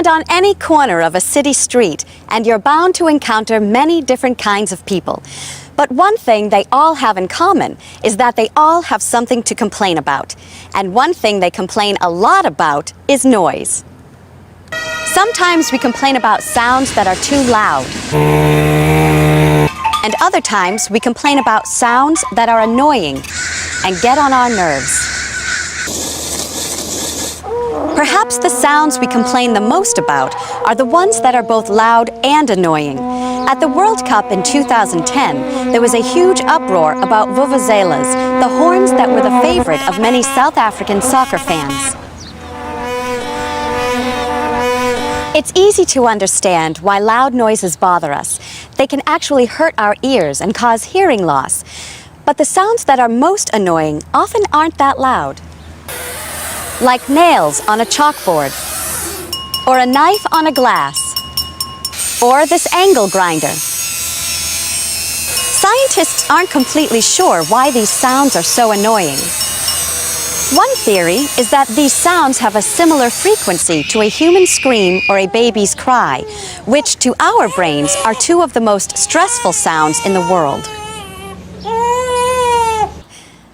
Stand on any corner of a city street and you're bound to encounter many different kinds of people. But one thing they all have in common is that they all have something to complain about. And one thing they complain a lot about is noise. Sometimes we complain about sounds that are too loud. And other times we complain about sounds that are annoying and get on our nerves. Perhaps the sounds we complain the most about are the ones that are both loud and annoying. At the World Cup in 2010, there was a huge uproar about vuvuzelas, the horns that were the favorite of many South African soccer fans. It's easy to understand why loud noises bother us. They can actually hurt our ears and cause hearing loss. But the sounds that are most annoying often aren't that loud. Like nails on a chalkboard, or a knife on a glass, or this angle grinder. Scientists aren't completely sure why these sounds are so annoying. One theory is that these sounds have a similar frequency to a human scream or a baby's cry, which to our brains are two of the most stressful sounds in the world.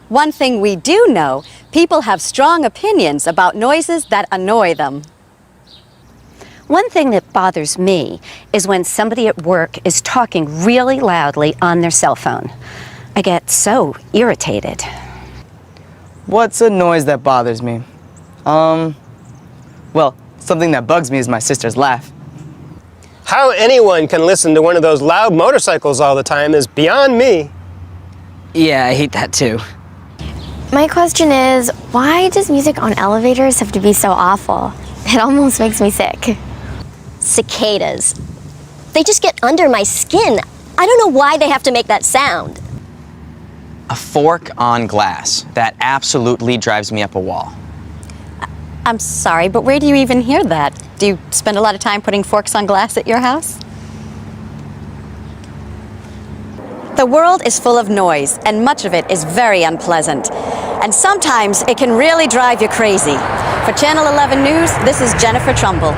One thing we do know, people have strong opinions about noises that annoy them. One thing that bothers me is when somebody at work is talking really loudly on their cell phone. I get so irritated. What's a noise that bothers me? Well, something that bugs me is my sister's laugh. How anyone can listen to one of those loud motorcycles all the time is beyond me. Yeah, I hate that too. My question is, why does music on elevators have to be so awful? It almost makes me sick. Cicadas. They just get under my skin. I don't know why they have to make that sound. A fork on glass. That absolutely drives me up a wall. I'm sorry, but where do you even hear that? Do you spend a lot of time putting forks on glass at your house? The world is full of noise, and much of it is very unpleasant. And sometimes it can really drive you crazy. For Channel 11 News, this is Jennifer Trumbull.